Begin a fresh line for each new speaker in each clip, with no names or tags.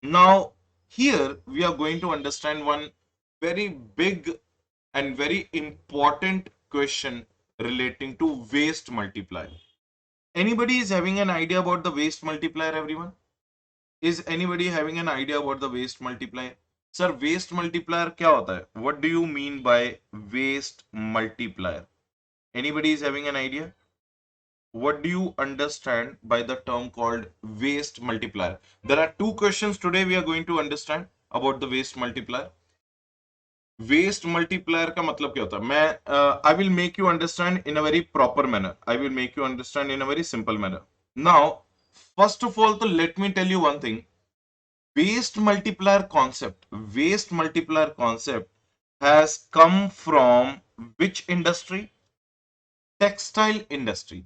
Now, here we are going to understand one very big and very important question relating to waste multiplier. Anybody is having an idea about the waste multiplier, everyone? Is anybody having an idea about the waste multiplier? Sir, waste multiplier क्या होता है? What do you mean by waste multiplier? Anybody is having an idea? What do you understand by the term called waste multiplier? There are two questions today we are going to understand about the waste multiplier. Waste multiplier का मतलब क्या होता है? मैं I will make you understand in a very proper manner. I will make you understand in a very simple manner. Now first of all तो let me tell you one thing. Waste multiplier concept has come from which industry? Textile industry.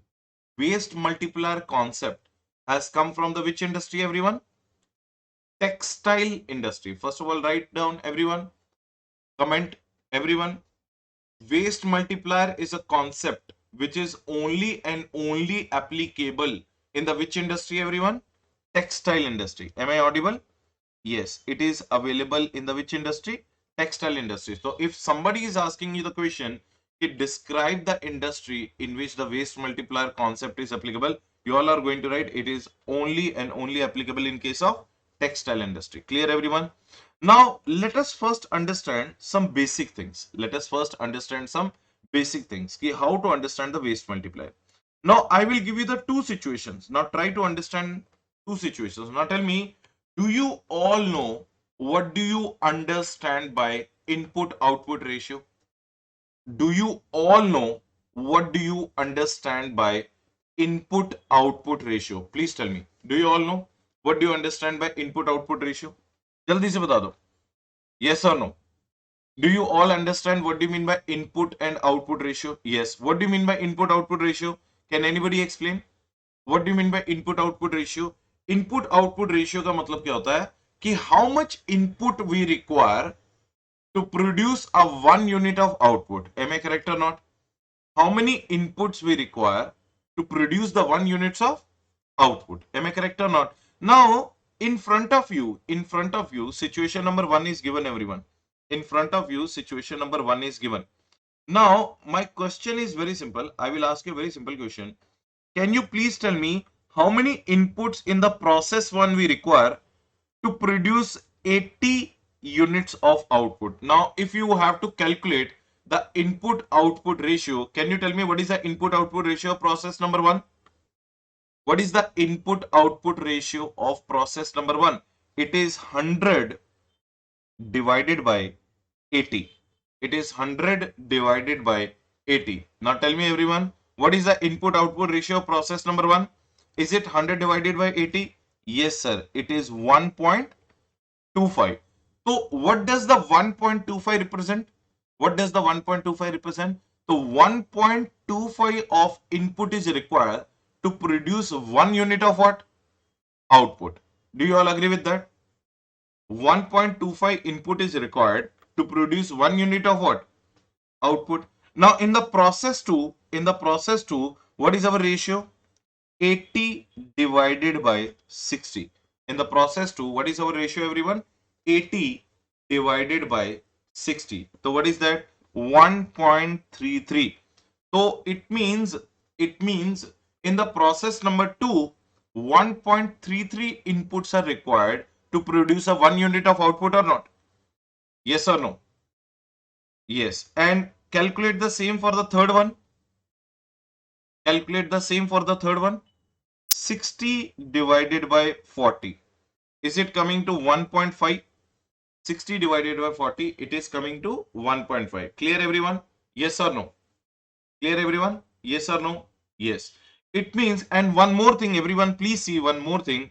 Waste multiplier concept has come from the which industry, everyone? Textile industry. First of all, write down, everyone. Comment, everyone. Waste multiplier is a concept which is only and only applicable in the which industry, everyone? Textile industry. Am I audible? Yes, it is available in the which industry? Textile industry. So if somebody is asking you the question, describe the industry in which the waste multiplier concept is applicable, you all are going to write it is only and only applicable in case of textile industry. Clear, everyone? Now let us first understand some basic things. Let us first understand some basic things. How to understand the waste multiplier. Now I will give you the two situations. Now try to understand two situations. Now tell me, do you all know what do you understand by input output ratio? Do you all know what do you understand by input output ratio? Please tell me. Do you all know what do you understand by input output ratio? जल्दी से बता दो. Yes or no? Do you all understand what do you mean by input and output ratio? Yes. What do you mean by input output ratio? Can anybody explain? What do you mean by input output ratio? Input output ratio का मतलब क्या होता है कि how much input we require to produce a 1 unit of output. Am I correct or not? How many inputs we require to produce the 1 units of output? Am I correct or not? Now, in front of you, situation number one is given, everyone. In front of you, situation number one is given. Now, my question is very simple. I will ask you a very simple question. Can you please tell me how many inputs in the process one we require to produce 80 units of output? Now, if you have to calculate the input output ratio, can you tell me what is the input output ratio of process number one? What is the input output ratio of process number one? It is 100 divided by 80. It is 100 divided by 80. Now tell me, everyone, what is the input output ratio of process number one? Is it 100 divided by 80? Yes, sir. It is 1.25. So what does the 1.25 represent? What does the 1.25 represent? So 1.25 of input is required to produce 1 unit of what? Output. Do you all agree with that? 1.25 input is required to produce 1 unit of what? Output. Now in the process 2, what is our ratio? 80 divided by 60. In the process 2, what is our ratio, everyone? 80 divided by 60. So what is that? 1.33. So it means in the process number 2, 1.33 inputs are required to produce a 1 unit of output or not? Yes or no? Yes. And calculate the same for the third one. Calculate the same for the third one. 60 divided by 40. Is it coming to 1.5? 60 divided by 40, it is coming to 1.5. Clear, everyone? Yes or no? Clear, everyone? Yes or no? Yes. It means, and one more thing, everyone, please see one more thing.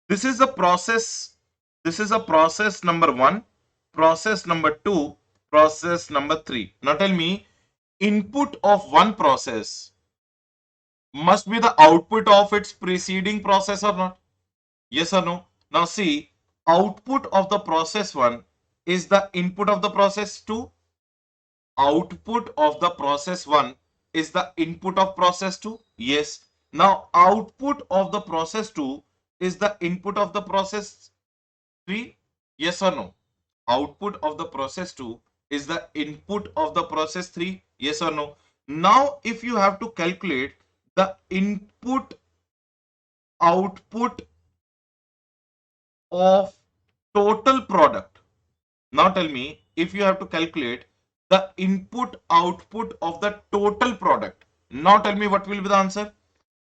This is a process. This is a process number one, process number two, process number three. Now tell me, input of one process must be the output of its preceding process or not? Yes or no? Now see, output of the process 1 is the input of the process 2. Output of the process 1 is the input of process 2. Yes. Now output of the process 2 is the input of the process 3? Yes or no? Output of the process 2 is the input of the process 3. Yes or no? Now, if you have to calculate the input output of total product, now tell me, if you have to calculate the input output of the total product, now tell me what will be the answer.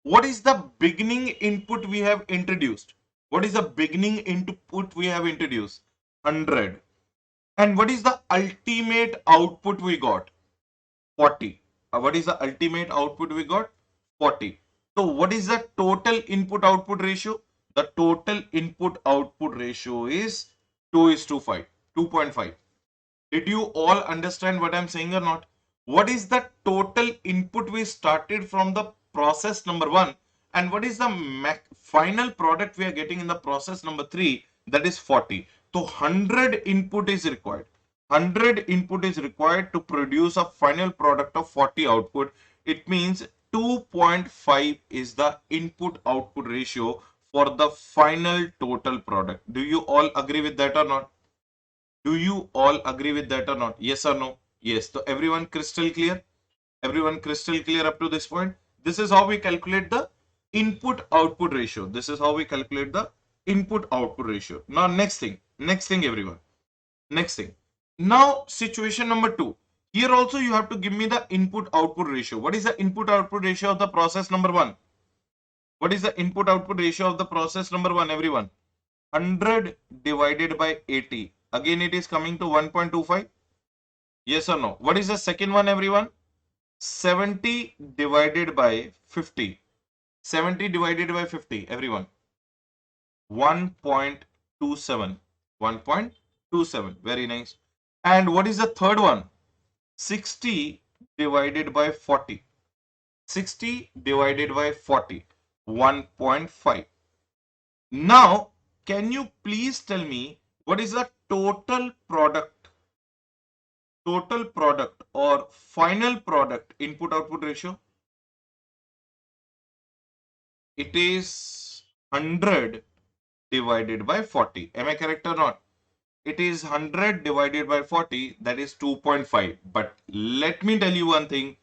What is the beginning input we have introduced? What is the beginning input we have introduced? 100. And what is the ultimate output we got? 40. What is the ultimate output we got? 40. So what is the total input output ratio? The total input output ratio is 2 is to 5, 2.5. Did you all understand what I'm saying or not? What is the total input we started from the process number 1, and what is the final product we are getting in the process number 3? That is 40. So 100 input is required. 100 input is required to produce a final product of 40 output. It means 2.5 is the input output ratio for the final total product. Do you all agree with that or not? Do you all agree with that or not? Yes or no? Yes. So everyone crystal clear? Everyone crystal clear up to this point? This is how we calculate the input output ratio. This is how we calculate the input output ratio. Now next thing everyone. Next thing. Now situation number 2. Here also you have to give me the input output ratio. What is the input output ratio of the process number 1? What is the input output ratio of the process number 1, everyone? 100 divided by 80. Again, it is coming to 1.25. Yes or no? What is the second one, everyone? 70 divided by 50. 70 divided by 50, everyone. 1.27. 1.27. Very nice. And what is the third one? 60 divided by 40. 60 divided by 40. 1.5. Now, can you please tell me what is the total product or final product input output ratio? It is 100 divided by 40. Am I correct or not? It is 100 divided by 40, that is 2.5. But let me tell you one thing.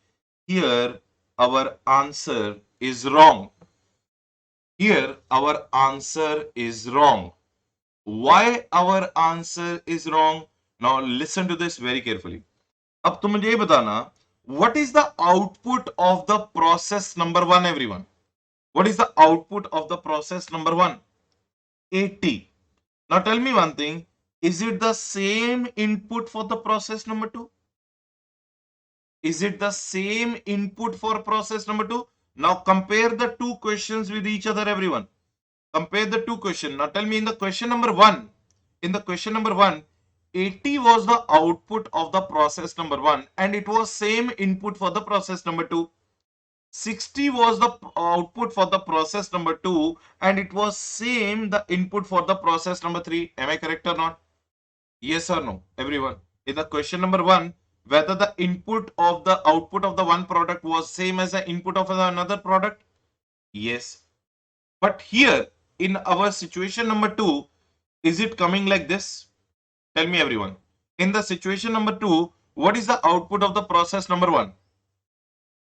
Here, our answer is wrong. Here, our answer is wrong. Why our answer is wrong? Now listen to this very carefully. अब तुम मुझे ये बताना, what is the output of the process number 1, everyone? What is the output of the process number 1? 80. Now tell me one thing, is it the same input for the process number 2? Is it the same input for process number 2? Now compare the two questions with each other, everyone. Compare the two questions. Now tell me, in the question number 1, 80 was the output of the process number 1 and it was same input for the process number 2. 60 was the output for the process number 2 and it was same the input for the process number 3. Am I correct or not? Yes or no, everyone? In the question number 1, whether the input of the output of the one product was same as the input of another product? Yes. But here in our situation number 2, is it coming like this? Tell me, everyone. In the situation number 2, what is the output of the process number 1?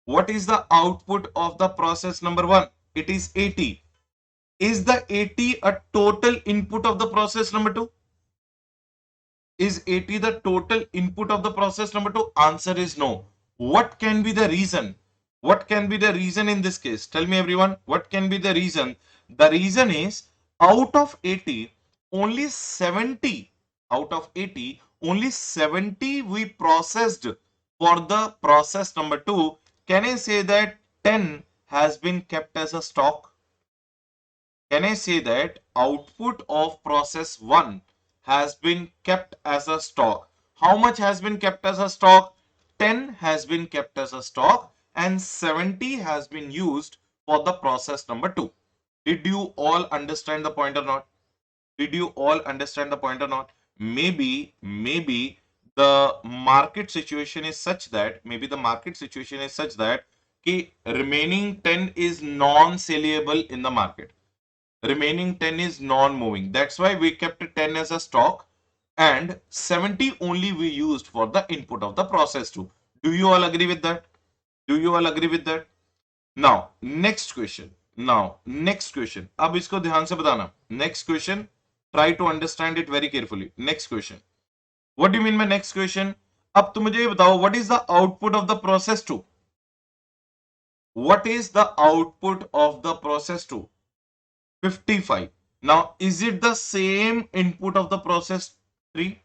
What is the output of the process number 1? It is 80. Is the 80 a total input of the process number 2? Is 80 the total input of the process number 2? Answer is no. What can be the reason? What can be the reason in this case? Tell me, everyone, what can be the reason? The reason is, out of 80, only 70, out of 80, only 70 we processed for the process number 2. Can I say that 10 has been kept as a stock? Can I say that output of process 1 has been kept as a stock? How much has been kept as a stock? 10 has been kept as a stock and 70 has been used for the process number 2. Did you all understand the point or not? Did you all understand the point or not? Maybe the market situation is such that, remaining 10 is non-saleable in the market. remaining 10 is non-moving. That's why we kept 10 as a stock and 70 only we used for the input of the process 2. Do you all agree with that? Do you all agree with that? Now, next question. Next question. अब इसको ध्यान से बताना. Next question. Try to understand it very carefully. Next question. What do you mean by next question? अब तुम मुझे ये बताओ, what is the output of the process 2? What is the output of the process 2? 55. Now, is it the same input of the process 3?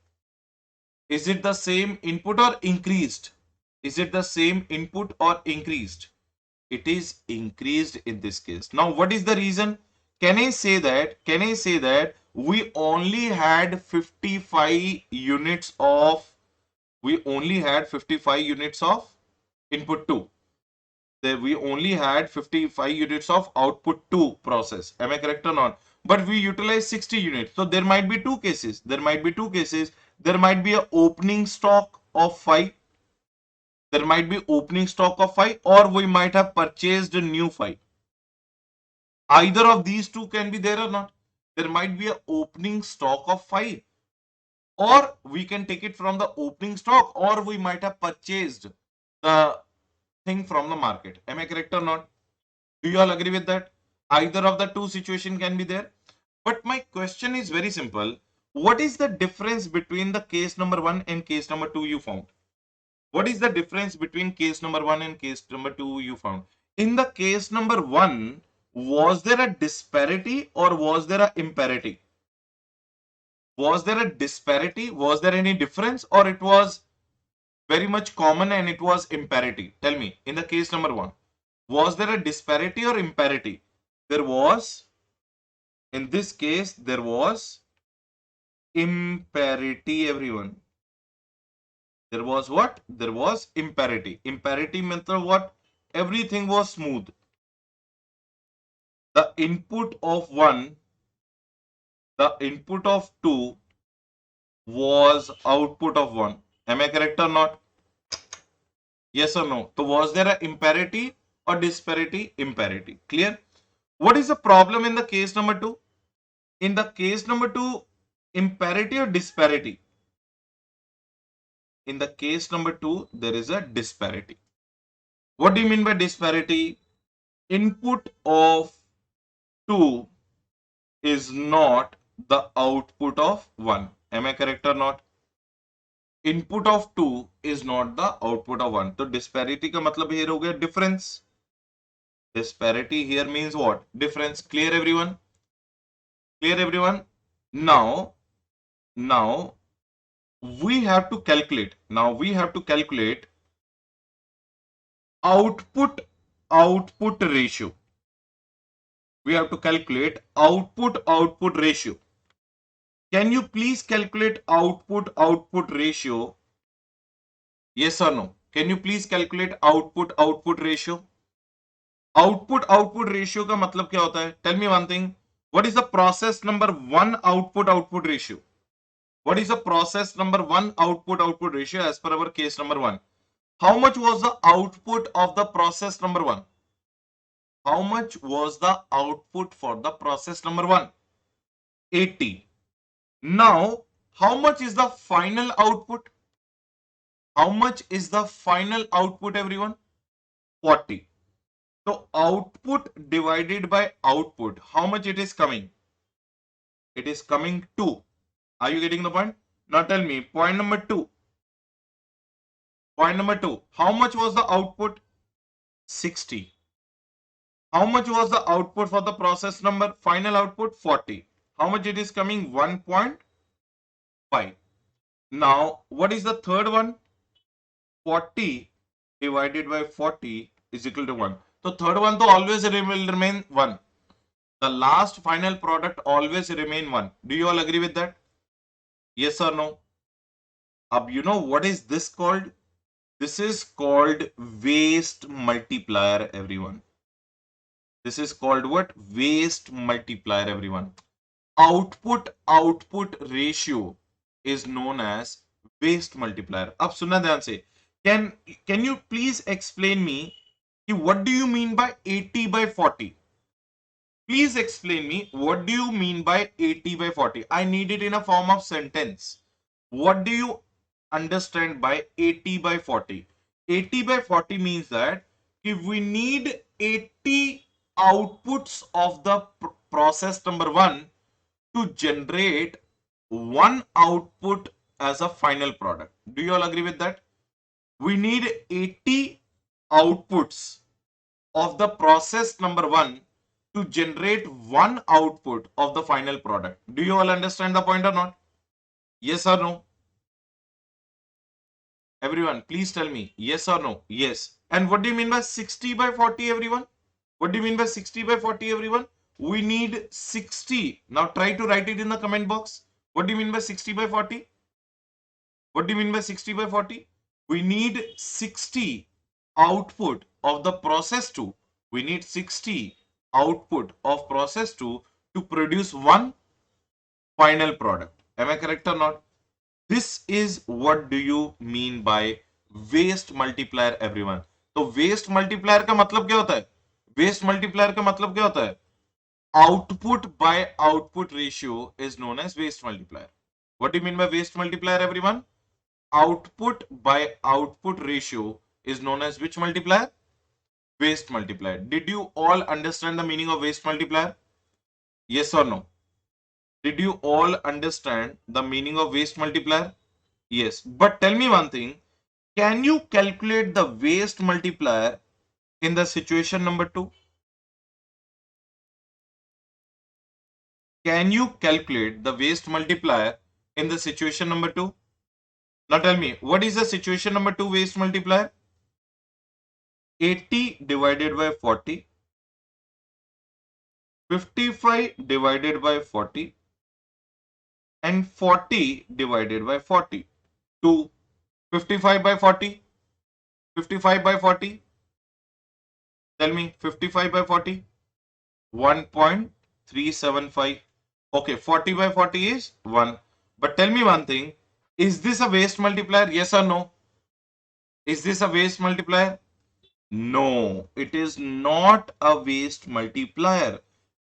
Is it the same input or increased? Is it the same input or increased? It is increased in this case. Now, what is the reason? Can I say that we only had 55 units of input 2. We only had 55 units of output 2 process. Am I correct or not? But we utilize 60 units. So there might be two cases. There might be an opening stock of 5. There might be opening stock of 5, or we might have purchased a new 5. Either of these two can be there or not. There might be an opening stock of 5, or we can take it from the opening stock, or we might have purchased the thing from the market. Am I correct or not? Do you all agree with that? Either of the two situation can be there. But my question is very simple. What is the difference between the case number 1 and case number 2 you found? What is the difference between case number 1 and case number 2 you found? In the case number 1, was there a disparity or was there a imparity? Was there a disparity? Was there any difference, or it was very much common and it was imparity? Tell me, in the case number 1, was there a disparity or imparity? There was, in this case, there was imparity, everyone. There was what? There was imparity. Imparity meant what? Everything was smooth. The input of 1, the input of 2 was output of 1. Am I correct or not? Yes or no? So was there an imparity or disparity? Imparity. Clear? What is the problem in the case number 2? In the case number 2, imparity or disparity? In the case number 2, there is a disparity. What do you mean by disparity? Input of 2 is not the output of 1. Am I correct or not? Input of 2 is not the output of 1. So disparity का मतलब here हो गया difference. Disparity here means what? Difference. Clear everyone? Clear everyone? Now we have to calculate. Output ratio. We have to calculate output ratio. Can you please calculate output ratio? Yes or no? Can you please calculate output ratio? Output ratio का मतलब क्या होता है? Tell me one thing. What is the process number 1 output ratio? What is the process number 1 output ratio as per our case number 1? How much was the output of the process number 1? How much was the output for the process number 1? 80. Now, how much is the final output? How much is the final output, everyone? 40. So, output divided by output, how much it is coming? It is coming 2. Are you getting the point? Now tell me, point number 2. Point number 2. How much was the output? 60. How much was the output for the process number? Final output 40. How much it is coming? 1.5. Now, what is the third one? 40 divided by 40 is equal to 1. So, third one to always will remain 1. The last final product always remain 1. Do you all agree with that? Yes or no? You know what is this called? This is called waste multiplier, everyone. This is called what? Waste multiplier, everyone. Output ratio is known as waste multiplier. अब सुनना ध्यान से. Can you please explain me what do you mean by 80 by 40? Please explain me what do you mean by 80 by 40? I need it in a form of sentence. What do you understand by 80 by 40? 80 by 40 means that if we need 80 outputs of the process number 1 to generate one output as a final product. Do you all agree with that? We need 80 outputs of the process number 1 to generate one output of the final product. Do you all understand the point or not? Yes or no? Everyone, please tell me yes or no. Yes. And what do you mean by 60 by 40, everyone? What do you mean by 60 by 40, everyone? We need 60. Now try to write it in the comment box. What do you mean by 60 by 40? What do you mean by 60 by 40? We need 60 output of the process 2. We need 60 output of process 2 to produce one final product. Am I correct or not? This is what do you mean by waste multiplier, everyone. तो waste multiplier का मतलब क्या होता है? Waste multiplier का मतलब क्या होता है? Output by output ratio is known as waste multiplier. What do you mean by waste multiplier, everyone? Output by output ratio is known as which multiplier? Waste multiplier. Did you all understand the meaning of waste multiplier? Yes or no? Did you all understand the meaning of waste multiplier? Yes. But tell me one thing. Can you calculate the waste multiplier in the situation number 2? Can you calculate the waste multiplier in the situation number 2? Now tell me, what is the situation number 2 waste multiplier? 80 divided by 40, 55 divided by 40, and 40 divided by 40. 2. 55 by 40. 55 by 40. Tell me, 55 by 40. 1.375. Okay, 40 by 40 is 1. But tell me one thing. Is this a waste multiplier? Yes or no? Is this a waste multiplier? No, it is not a waste multiplier.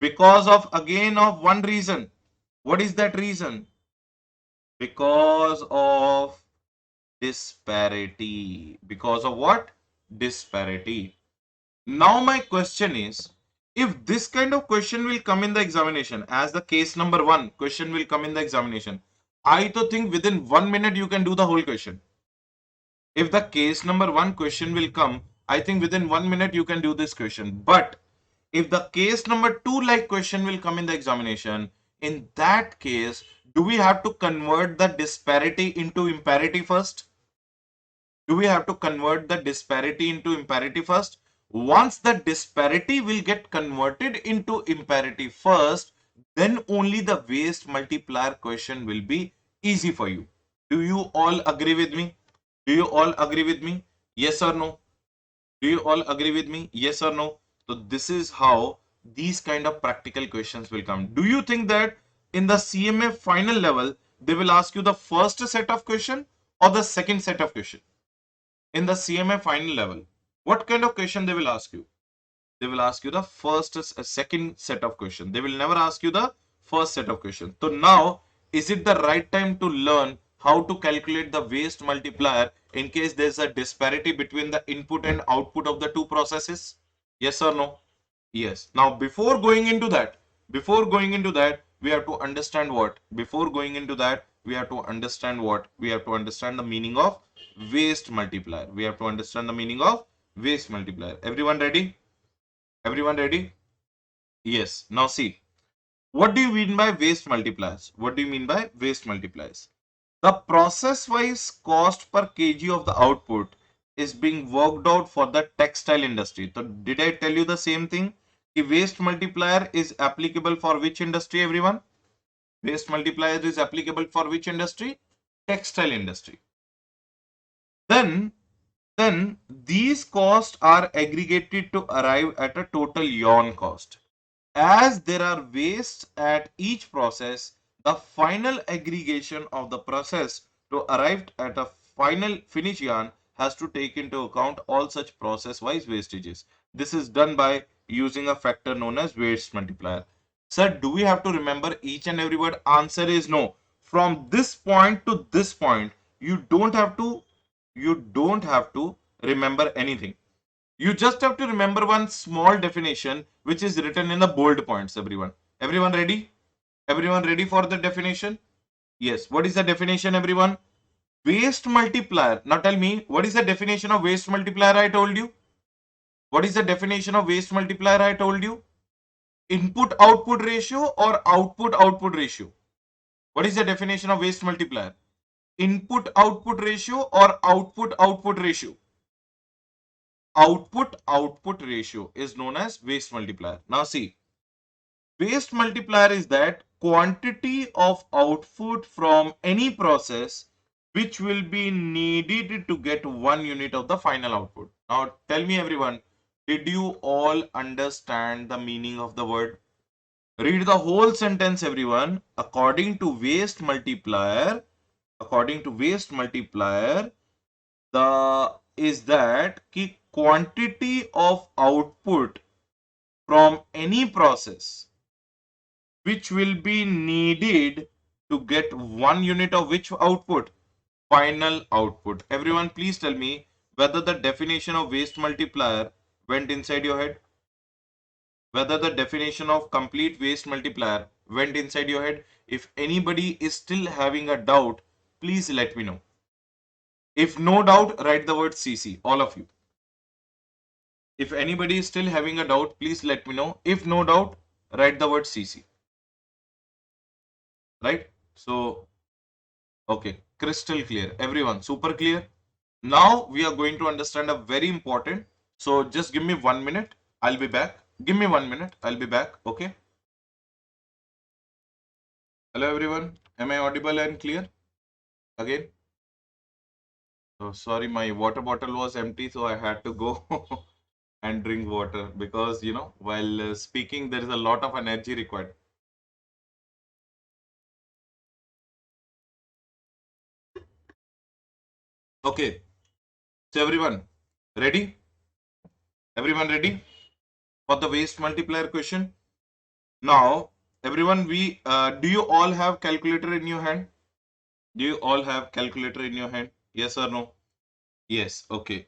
Because of, again, of one reason. What is that reason? Because of disparity. Because of what? Disparity. Now my question is, if this kind of question will come in the examination, as the case number 1 question will come in the examination, I to think within 1 minute you can do the whole question. If the case number 1 question will come, I think within 1 minute you can do this question. But if the case number 2 like question will come in the examination, in that case, do we have to convert the disparity into imparity first? Do we have to convert the disparity into imparity first? Once the disparity will get converted into imparity first, then only the waste multiplier question will be easy for you. Do you all agree with me? Do you all agree with me? Yes or no? Do you all agree with me? Yes or no? So this is how these kind of practical questions will come. Do you think that in the CMA final level, they will ask you the first set of question or the second set of question? In the CMA final level, what kind of question they will ask you? They will ask you the second set of question. They will never ask you the first set of question. So now, is it the right time to learn how to calculate the waste multiplier in case there's a disparity between the input and output of the two processes? Yes or no? Yes. Now, before going into that, we have to understand what? Before going into that, we have to understand what? We have to understand the meaning of waste multiplier. We have to understand the meaning of waste multiplier. Everyone ready? Everyone ready? Yes. Now see, what do you mean by waste multipliers? What do you mean by waste multipliers? The process-wise cost per kg of the output is being worked out for the textile industry. So did I tell you the same thing? The waste multiplier is applicable for which industry, everyone? Waste multiplier is applicable for which industry? Textile industry. Then these costs are aggregated to arrive at a total yarn cost. As there are wastes at each process, the final aggregation of the process to arrive at a final finish yarn has to take into account all such process-wise wastages. This is done by using a factor known as waste multiplier. Sir, do we have to remember each and every word? Answer is no. From this point to this point, you don't have to remember anything. You just have to remember one small definition which is written in the bold points, everyone. Everyone ready? Everyone ready for the definition? Yes. What is the definition, everyone? Waste multiplier. Now tell me, what is the definition of waste multiplier I told you? What is the definition of waste multiplier I told you? Input output ratio or output output ratio? What is the definition of waste multiplier? Input output ratio or output output ratio? Output output ratio is known as waste multiplier. Now see, waste multiplier is that quantity of output from any process which will be needed to get 1 unit of the final output. Now tell me everyone, did you all understand the meaning of the word? Read the whole sentence everyone. According to waste multiplier, the is that ki quantity of output from any process which will be needed to get 1 unit of which output? Final output. Everyone, please tell me whether the definition of waste multiplier went inside your head. Whether the definition of complete waste multiplier went inside your head. If anybody is still having a doubt, please let me know. If no doubt, write the word CC, all of you. If anybody is still having a doubt, please let me know. If no doubt, write the word CC. Right? So, okay, crystal clear. Everyone, super clear. Now we are going to understand a very important. So just give me 1 minute. I'll be back. Give me 1 minute. I'll be back. Okay. Hello everyone. Am I audible and clear? Again. So sorry, my water bottle was empty, so I had to go and drink water because while speaking there is a lot of energy required. Okay. So everyone ready? Everyone ready for the waste multiplier question? Now, everyone, we do you all have calculator in your hand? Do you all have calculator in your hand? Yes or no? Yes. Okay.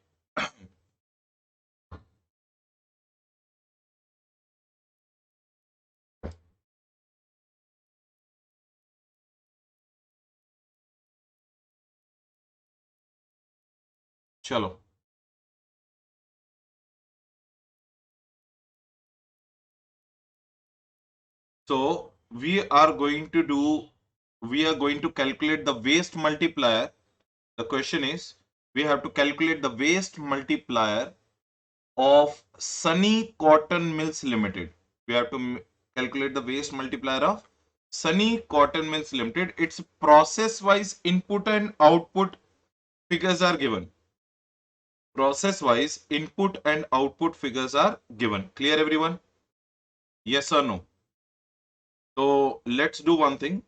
Chalo. So we are going to calculate the waste multiplier. The question is, we have to calculate the waste multiplier of Sunny Cotton Mills Limited. We have to calculate the waste multiplier of Sunny Cotton Mills Limited. Its process wise input and output figures are given. Process wise input and output figures are given. Clear everyone? Yes or no? So let's do one thing.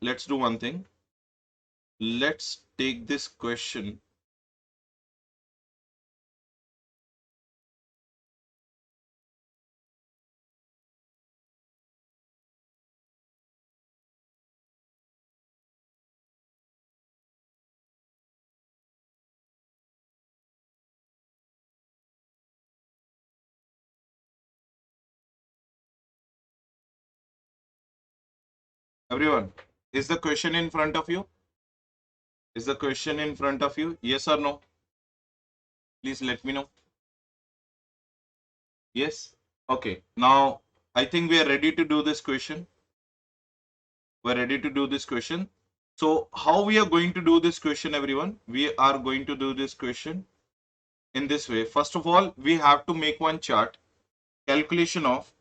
Let's take this question. Everyone, is the question in front of you? Is the question in front of you? Yes or no? Please let me know. Yes? Okay. Now, I think we are ready to do this question. We're ready to do this question. So, how we are going to do this question, everyone? We are going to do this question in this way. First of all, we have to make one chart. Calculation of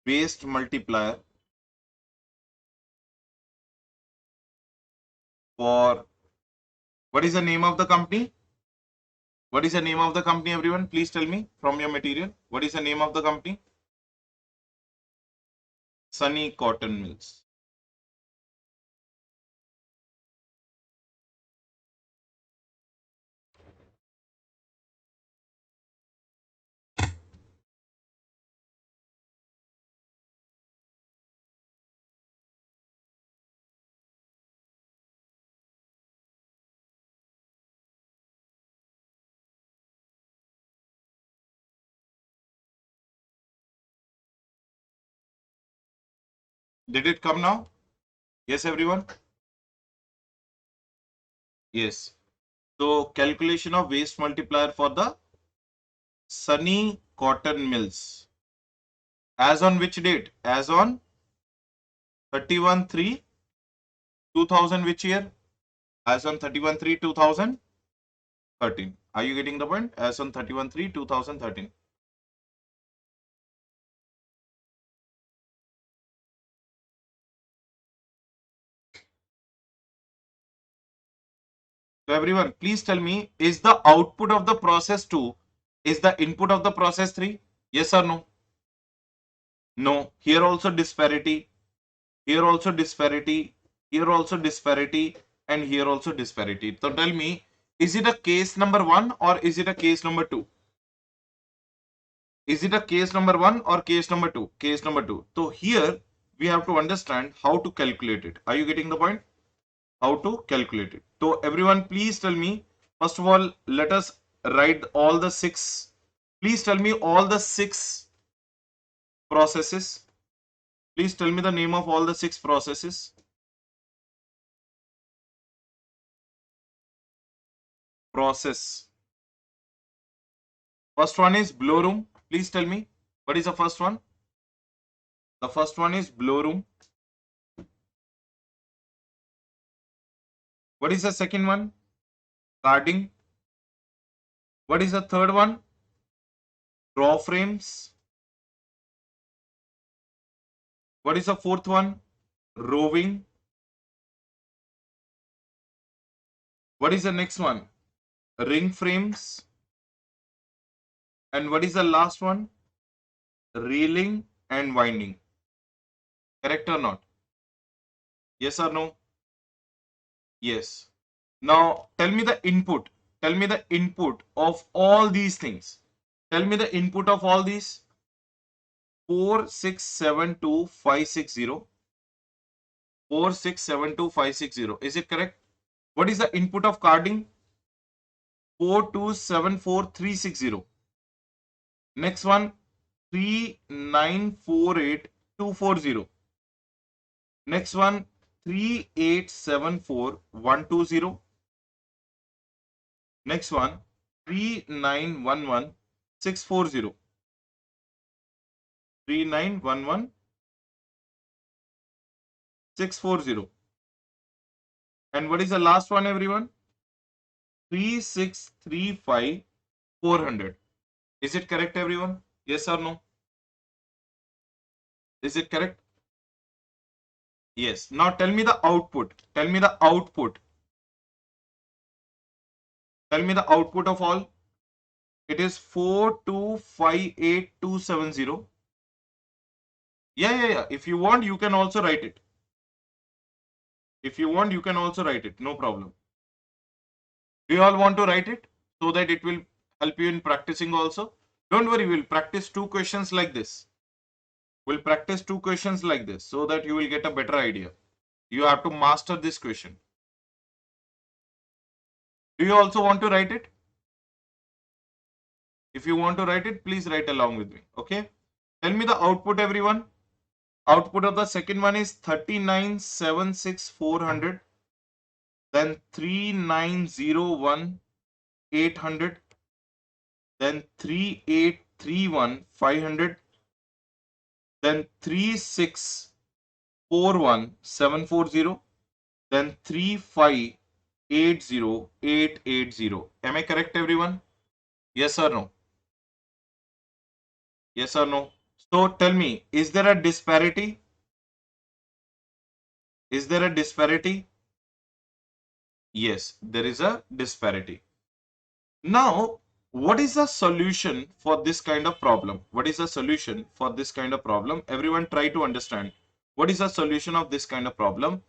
waste multiplier for what is the name of the company? What is the name of the company, everyone? Please tell me from your material. What is the name of the company? Sunny Cotton Mills. Did it come now? Yes, everyone? Yes. So calculation of waste multiplier for the Sunny Cotton Mills. As on which date? As on 31/3/2000, which year? As on 31/3/2013. Are you getting the point? As on 31/3/2013. So everyone, please tell me, is the output of the process 2 is the input of the process 3? Yes or no? No. Here also disparity, here also disparity, here also disparity, and here also disparity. So tell me, is it a case number 1 or is it a case number 2? Is it a case number 1 or case number 2? Case number 2. So here we have to understand how to calculate it. Are you getting the point? How to calculate it. So everyone, please tell me, first of all, let us write all the 6. Please tell me all the 6 processes. Please tell me the name of all the 6 processes. Process. First one is blow room. Please tell me, what is the first one? The first one is blow room. What is the second one? Carding. What is the third one? Draw frames. What is the fourth one? Roving. What is the next one? Ring frames. And what is the last one? Reeling and winding. Correct or not? Yes or no? Yes. Now tell me the input. Tell me the input of all these things. Tell me the input of all these. 4672560. 4672560. Is it correct? What is the input of carding? 4274360. Next one, 3948240. Next one, 3874120. Next one, 3911640. 3911640. And what is the last one, everyone? 3635400. Is it correct, everyone? Yes or no? Is it correct? Yes. Now tell me the output. Tell me the output. Tell me the output of all. It is 4258270. Yeah. If you want, you can also write it. If you want, you can also write it. No problem. Do you all want to write it so that it will help you in practicing also? Don't worry, we'll practice 2 questions like this. We'll practice 2 questions like this so that you will get a better idea. You have to master this question. Do you also want to write it? If you want to write it, please write along with me. Okay. Tell me the output, everyone. Output of the second one is 3976400. Then 3901800. Then 3831500. Then 3641740. Then 3580880. Am I correct, everyone? Yes or no? Yes or no? So tell me, is there a disparity? Is there a disparity? Yes, there is a disparity. Now, what is the solution for this kind of problem? What is the solution for this kind of problem? Everyone try to understand. What is the solution of this kind of problem?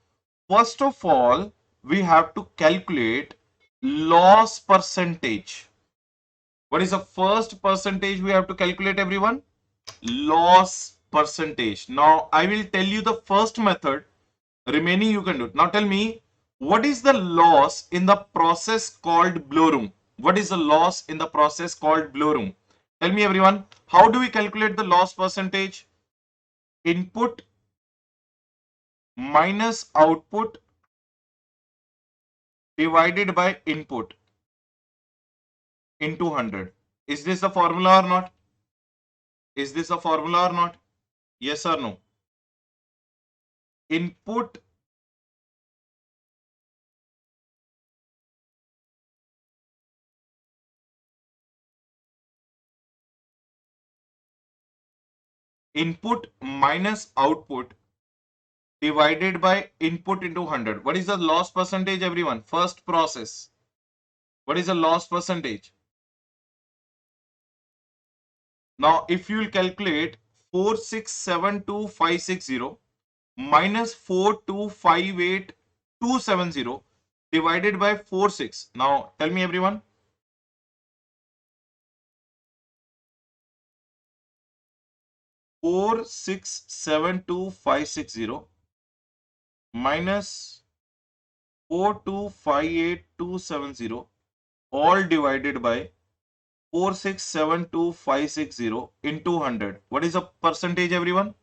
First of all, we have to calculate loss percentage. What is the first percentage we have to calculate, everyone? Loss percentage. Now, I will tell you the first method. Remaining you can do it. Now tell me, what is the loss in the process called blow room? What is the loss in the process called blow room? Tell me, everyone, how do we calculate the loss percentage? Input minus output divided by input into 100. Is this the formula or not? Is this a formula or not? Yes or no? Input minus output divided by input into 100. What is the loss percentage, everyone? First process. What is the loss percentage? Now, if you will calculate 4672560 minus 4258270 divided by 46. Now, tell me, everyone. 4672560 minus 4258270 all divided by 4672560 into 100. What is the percentage, everyone?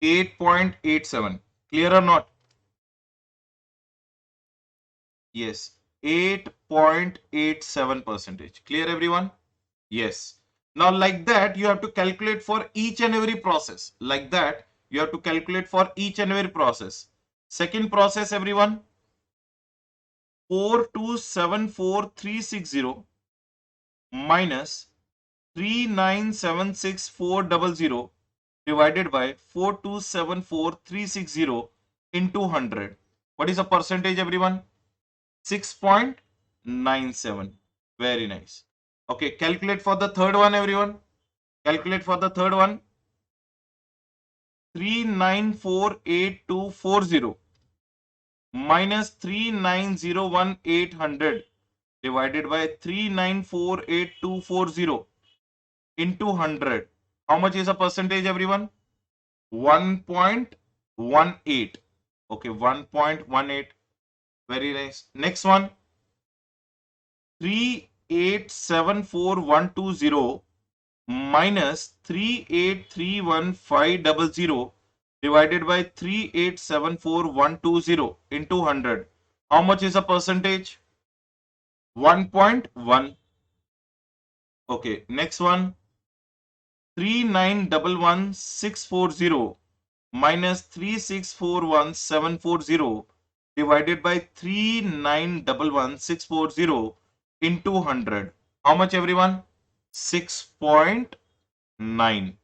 8.87. Clear or not? Yes, 8.87 percentage. Clear, everyone? Yes. Now, like that, you have to calculate for each and every process. Like that, you have to calculate for each and every process. Second process, everyone, 4274360 minus 3976400 divided by 4274360 into 100. What is the percentage, everyone? 6.97. Very nice. Okay, calculate for the third one, everyone. Calculate for the third one. 3948240 minus 3901800 divided by 3948240 into 100. How much is a percentage, everyone? 1.18. Okay, 1.18. Very nice. Next one. 3874120 minus 3831500 divided by 3874120 into 100. How much is a percentage? 1.1. Okay, next one. 3911640 minus 3641740 divided by 3911640 into 100. How much, everyone? 6.9.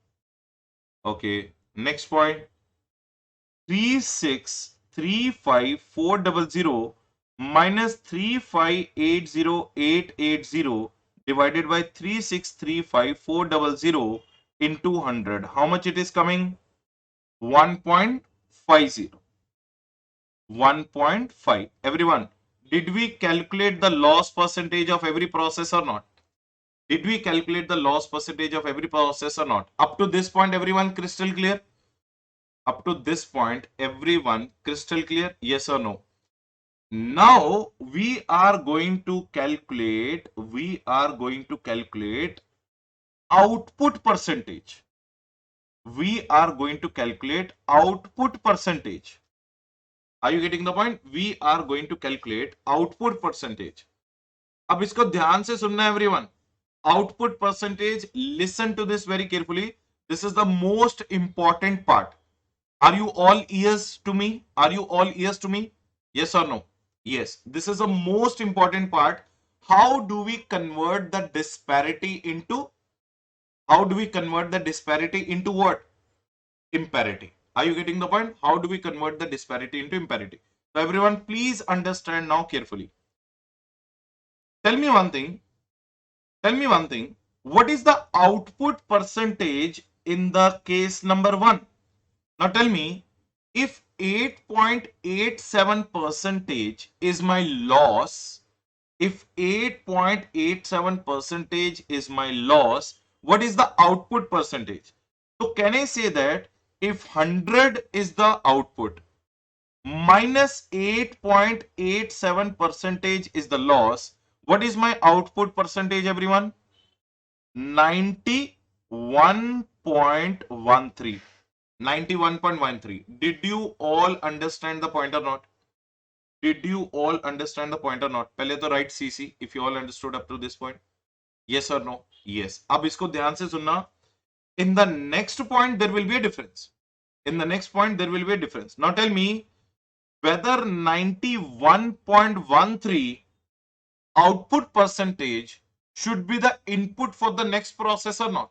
Okay, next point. 3635400 minus 3580880 divided by 3635400 into 100. How much it is coming? 1.50. 1.5. Everyone, did we calculate the loss percentage of every process or not? Did we calculate the loss percentage of every process or not? Up to this point, everyone crystal clear? Up to this point, everyone crystal clear? Yes or no? Now we are going to calculate output percentage. We are going to calculate output percentage. Are you getting the point? We are going to calculate output percentage. अब इसको ध्यान से सुनना है everyone. Output percentage, listen to this very carefully. This is the most important part. Are you all ears to me? Are you all ears to me? Yes or no? Yes, this is the most important part. How do we convert the disparity into what? Imparity. Are you getting the point? How do we convert the disparity into imparity? So everyone, please understand now carefully. Tell me one thing. What is the output percentage in the case number 1? Now tell me, if 8.87 percentage is my loss, what is the output percentage? So can I say that if 100 is the output, minus 8.87 percentage is the loss, what is my output percentage, everyone? 91.13. 91.13. Did you all understand the point or not? Did you all understand the point or not? पहले तो write CC if you all understood up to this point. Yes or no? Yes. अब इसको ध्यान से सुनना. In the next point there will be a difference. In the next point there will be a difference. Now tell me whether 91.13 output percentage should be the input for the next process or not.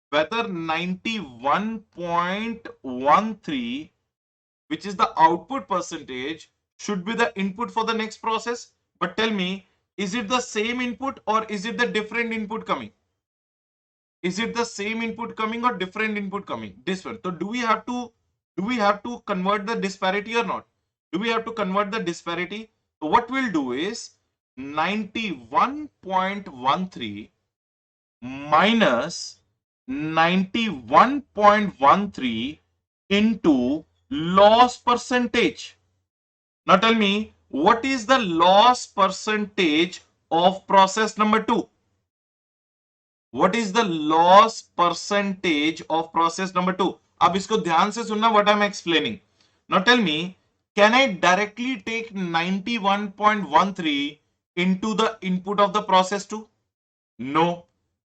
Whether 91.13, which is the output percentage, should be the input for the next process. But tell me, is it the same input or is it the different input coming? Is it the same input coming or different input coming? This one. So do we have to convert the disparity or not? Do we have to convert the disparity? So what we'll do is 91.13 minus 91.13 into loss percentage. Now tell me, what is the loss percentage of process number 2? What is the loss percentage of process number 2? अब इसको ध्यान से सुनना what I'm explaining. Now tell me, can I directly take 91.13 into the input of the process 2? No.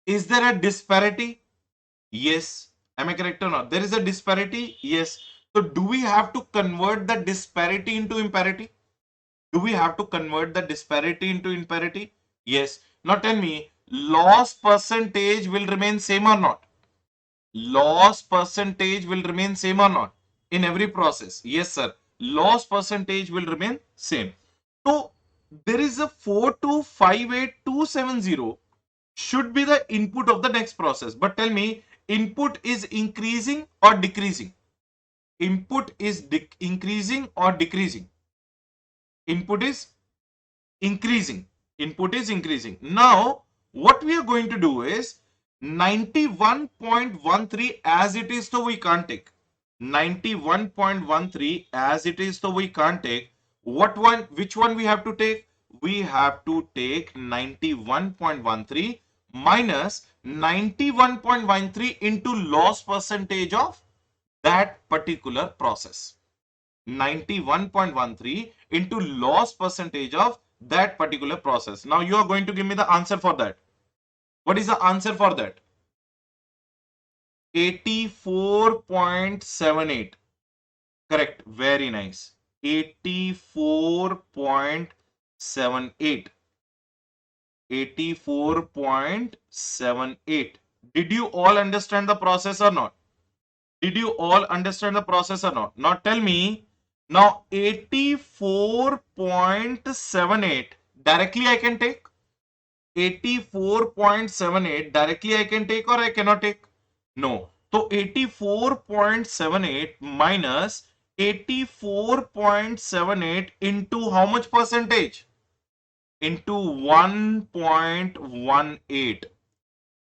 Is there a disparity? Yes. Am I correct or not? There is a disparity? Yes. So do we have to convert the disparity into imparity? Do we have to convert the disparity into imparity? Yes. Now tell me, loss percentage will remain same or not? Loss percentage will remain same or not? In every process. Yes, sir. Loss percentage will remain same. So there is a 4258270 should be the input of the next process. But tell me, input is increasing or decreasing? Input is increasing or decreasing? Input is increasing. Input is increasing. Now, what we are going to do is 91.13 as it is, so we can't take. 91.13 as it is, so we can't take. What one? Which one we have to take? We have to take 91.13 minus 91.13 into loss percentage of that particular process. 91.13 into loss percentage of that particular process. Now you are going to give me the answer for that. What is the answer for that? 84.78. Correct. Very nice. 84.78. 84.78. Did you all understand the process or not? Did you all understand the process or not? Now tell me, now 84.78 directly I can take. 84.78 directly I can take or I cannot take? No. So 84.78 minus 84.78 into how much percentage? Into 1.18.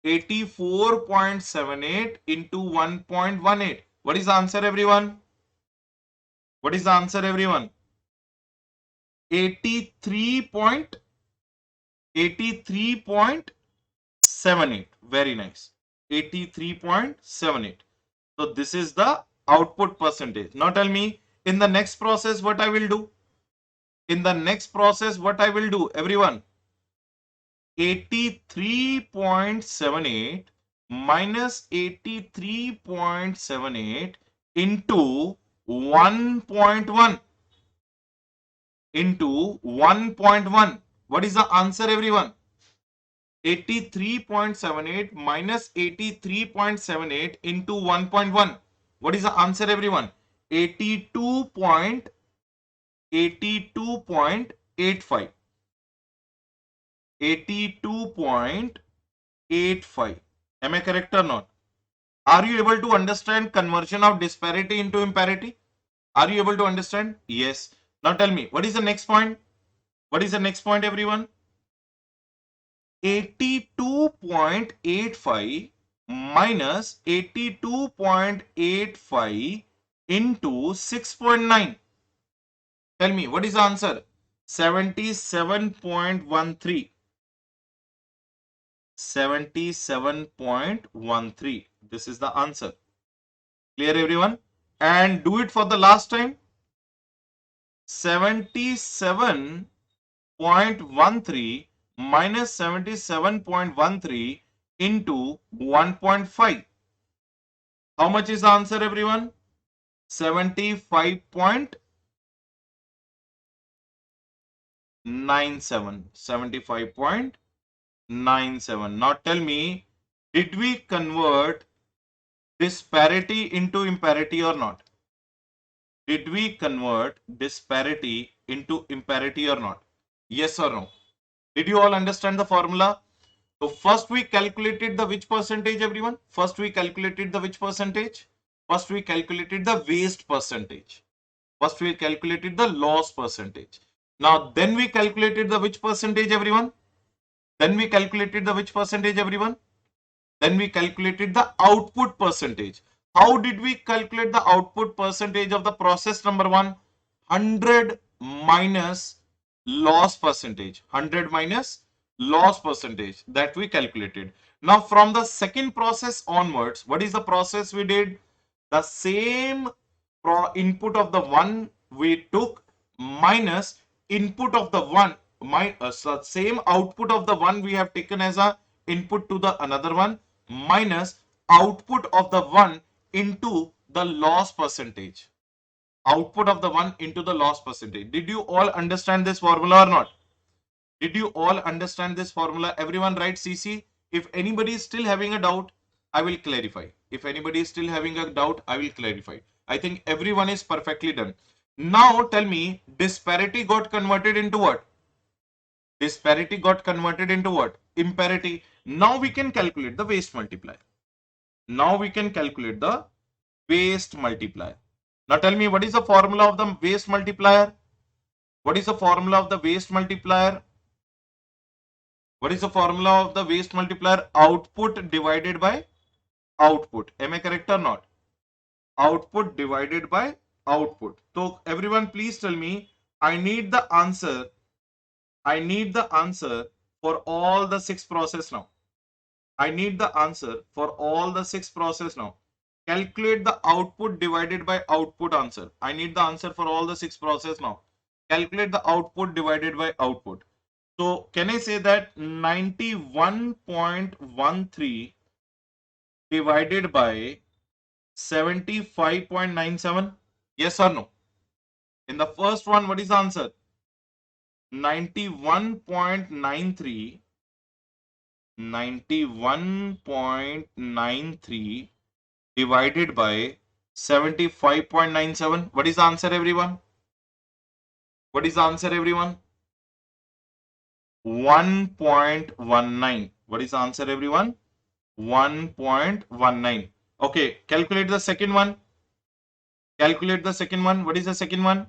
84.78 into 1.18. What is the answer, everyone? What is the answer, everyone? 83.78. Very nice. 83.78. So this is the output percentage. Now tell me, in the next process, what I will do? In the next process, what I will do, everyone? 83.78 minus 83.78 into 1.1 into 1.1. What is the answer, everyone? 83.78 minus 83.78 into 1.1. What is the answer, everyone? 82.85. 82.85. Am I correct or not? Are you able to understand conversion of disparity into imparity? Are you able to understand? Yes. Now tell me, what is the next point? What is the next point, everyone? 82.85 minus 82.85 into 6.9. Tell me, what is the answer? 77.13. 77.13. This is the answer. Clear everyone? And do it for the last time. 77.13 minus 77.13 into 1.5. How much is the answer, everyone? 75.97. 75.97. Now tell me, did we convert disparity into imparity or not? Did we convert disparity into imparity or not? Yes or no? Did you all understand the formula? So first we calculated the which percentage, everyone? First we calculated the which percentage? First we calculated the waste percentage. First we calculated the loss percentage. Now then we calculated the which percentage, everyone? Then we calculated the which percentage, everyone? Then we calculated the output percentage. How did we calculate the output percentage of the process number 1? 100 minus loss percentage. 100 minus loss percentage that we calculated. Now from the second process onwards, what is the process we did? The same input of the one we took minus input of the one, so same output of the one we have taken as a input to the another one minus output of the one into the loss percentage. Output of the one into the loss percentage. Did you all understand this formula or not? Did you all understand this formula? Everyone write CC. If anybody is still having a doubt, I will clarify. If anybody is still having a doubt, I will clarify. I think everyone is perfectly done. Now tell me, disparity got converted into what? Disparity got converted into what? Imparity. Now we can calculate the waste multiplier. Now we can calculate the waste multiplier. Now tell me, what is the formula of the waste multiplier? What is the formula of the waste multiplier? What is the formula of the waste multiplier? Output divided by output. Am I correct or not? Output divided by output. So everyone please tell me, I need the answer. I need the answer for all the 6 process now. I need the answer for all the 6 process now. Calculate the output divided by output answer. I need the answer for all the 6 process now. Calculate the output divided by output. So can I say that 91.13 divided by 75.97? Yes or no? In the first one, what is the answer? 91.93 91.93 divided by 75.97. What is the answer, everyone? What is the answer, everyone? 1.19. What is the answer, everyone? 1.19. Okay, calculate the second one. Calculate the second one. What is the second one?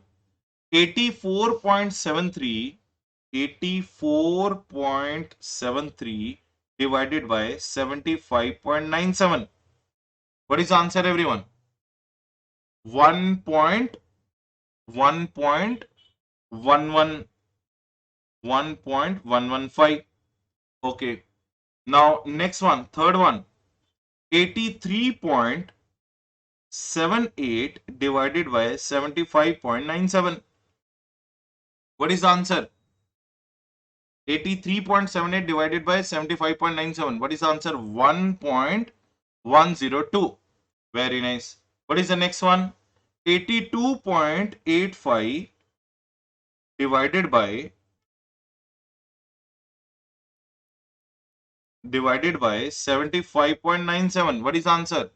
84.73. 84.73 divided by 75.97. What is the answer, everyone? 1.115. Okay. Now next one, third one. 83.78 divided by 75.97. What is the answer? 83.78 divided by 75.97. What is the answer? 1.102. Very nice. What is the next one? 82.85 divided by 75.97. What is the answer?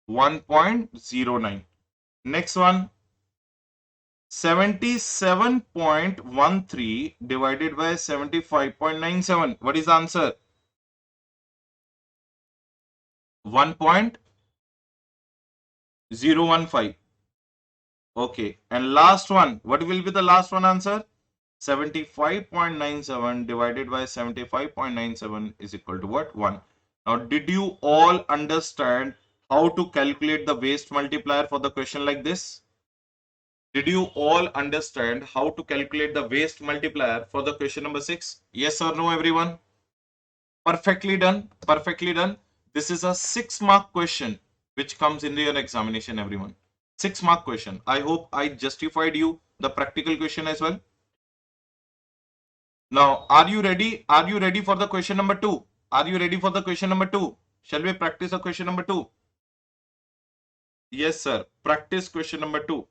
1.09. Next one, 77.13 divided by 75.97. What is the answer? 1.015. Okay. And last one, what will be the last one answer? 75.97 divided by 75.97 is equal to what? 1. Now, did you all understand how to calculate the waste multiplier for the question like this? Did you all understand how to calculate the waste multiplier for the question number 6? Yes or no, everyone? Perfectly done. Perfectly done. This is a 6-mark question. which comes in your examination, everyone. 6 mark question. I hope I justified you the practical question as well. Now, are you ready? Are you ready for the question number 2? Are you ready for the question number 2? Shall we practice the question number 2? Yes, sir. Practice question number 2.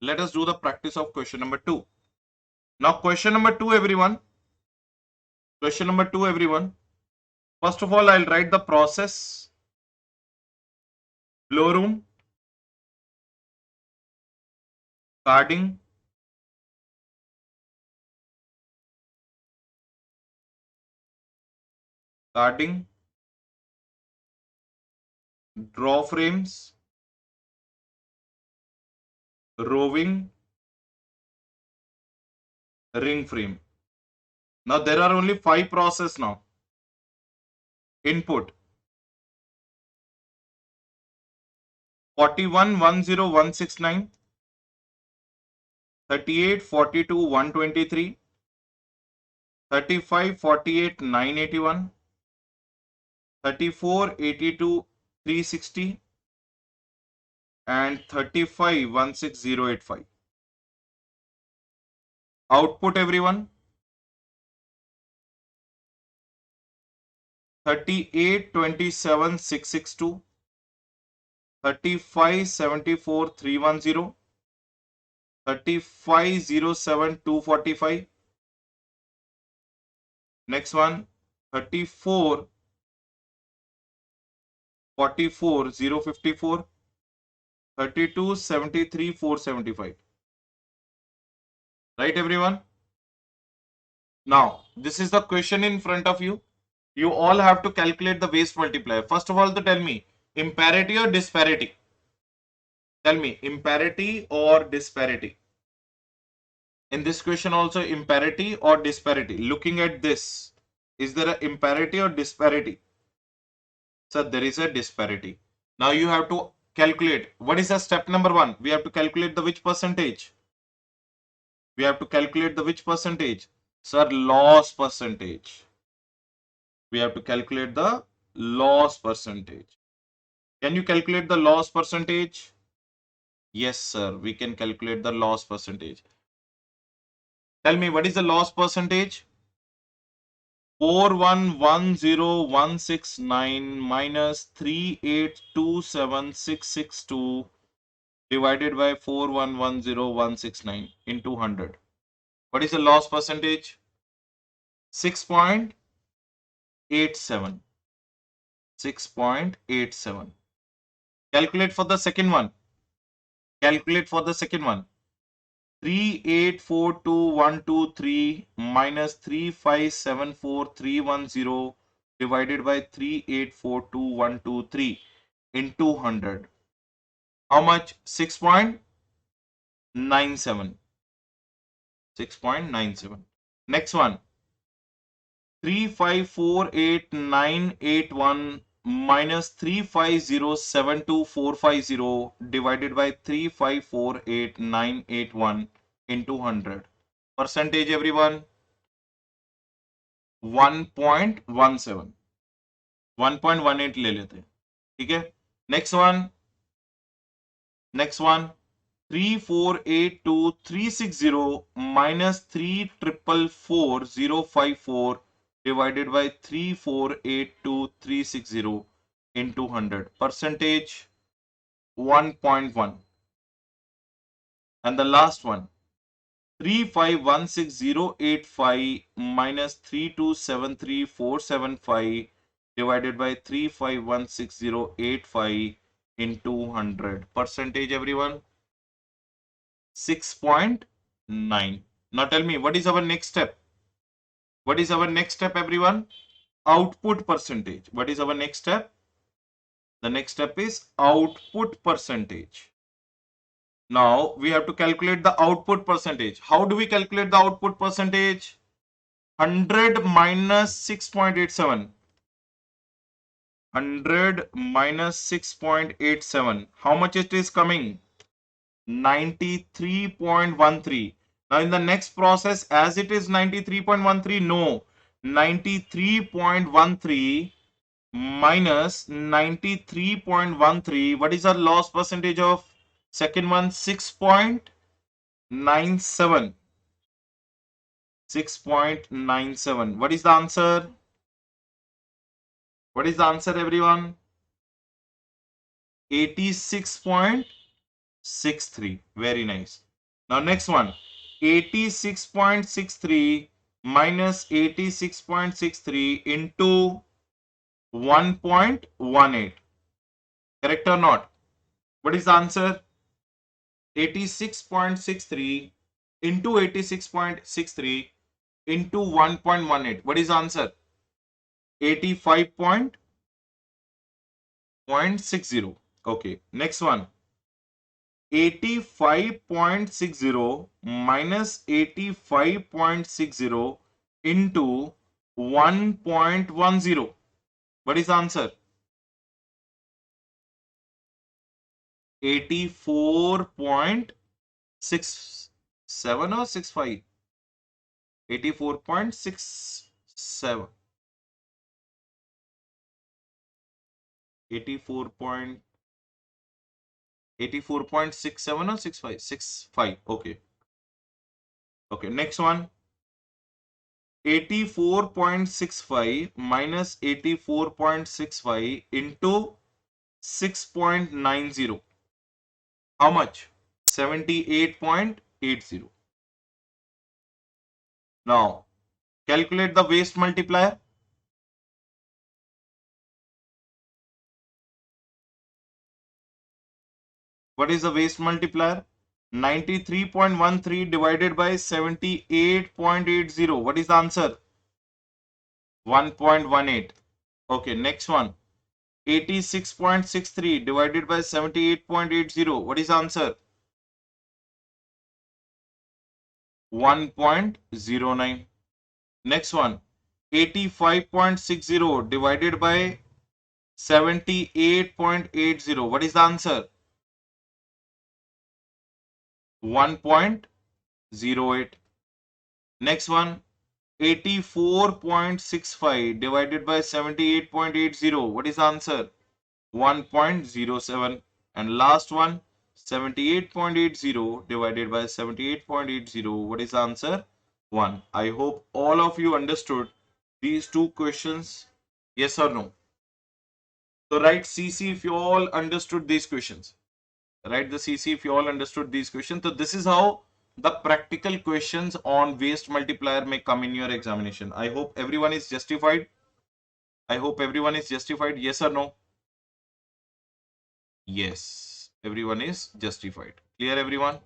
Let us do the practice of question number 2. Now, question number 2, everyone. Question number 2, everyone. First of all, I'll write the process, flow room, carding, draw frames, roving, ring frame. Now, there are only 5 processes now. Input 41,10169, 38,42,123, 35,48,981, 34,82,360, and 35,16085. Output, everyone, 38,27,662, 35,74,310, 35,07,245. Next one, 34,44,054, 32,73,475. Right, everyone? Now, this is the question in front of you. You all have to calculate the waste multiplier. First of all, tell me, imparity or disparity? Tell me, imparity or disparity? In this question also, imparity or disparity? Looking at this, is there an imparity or disparity? So there is a disparity. Now you have to calculate. What is the step number 1? We have to calculate the which percentage? We have to calculate the which percentage? Sir, loss percentage. We have to calculate the loss percentage. Can you calculate the loss percentage? Yes, sir. We can calculate the loss percentage. Tell me, what is the loss percentage? 41,10169 minus 38,27,662 divided by 41,10169 into 100. What is the loss percentage? 6.87. 6.87. Calculate for the second one. Calculate for the second one. 3842,123 minus 3574,310 divided by 3842,123 into 100. How much? 6.97. 6.97. Next one. 3548,981 minus 35072450 divided by 3548,981 into 100. Percentage, everyone? 1.17. 1.18 ले लेते हैं. ठीक है. Next one. 3482360 minus 3444054 divided by 3482360 into 100. Percentage 1.1. And the last one, 3516085 minus 3273475 divided by 3516085 into 100. Percentage, everyone? 6.9. Now tell me, what is our next step? What is our next step, everyone? Output percentage. What is our next step? The next step is output percentage. Now we have to calculate the output percentage. How do we calculate the output percentage? 100 minus 6.87. 100 minus 6.87. How much it is coming? 93.13. Now in the next process, as it is 93.13, no, 93.13 minus 93.13. What is our loss percentage of second one? 6.97. 6.97. What is the answer? What is the answer, everyone? 86.63. Very nice. Now next one. 86.63 minus 86.63 into 1.18. Correct or not? What is the answer? 86.63 into 86.63 into 1.18. What is the answer? 85.60. Okay, next one. 85.60 minus 85.60 into 1.10. What is the answer? 84.67 or 65? 84.67. 84.67 or 65? 65. Okay. Okay. Next one. 84.65 minus 84.65 into 6.90. How much? 78.80. Now, calculate the waste multiplier. What is the waste multiplier? 93.13 divided by 78.80. What is the answer? 1.18. Okay, next one. 86.63 divided by 78.80. What is the answer? 1.09. Next one. 85.60 divided by 78.80. What is the answer? 1.08. Next one. 84.65 divided by 78.80. What is the answer? 1.07. And last one, 78.80 divided by 78.80. What is the answer? 1. I hope all of you understood these two questions. Yes or no? So write CC if you all understood these questions. Write the CC if you all understood these questions. So this is how the practical questions on waste multiplier may come in your examination. I hope everyone is justified. I hope everyone is justified. Yes or no? Yes, everyone is justified. Clear, everyone?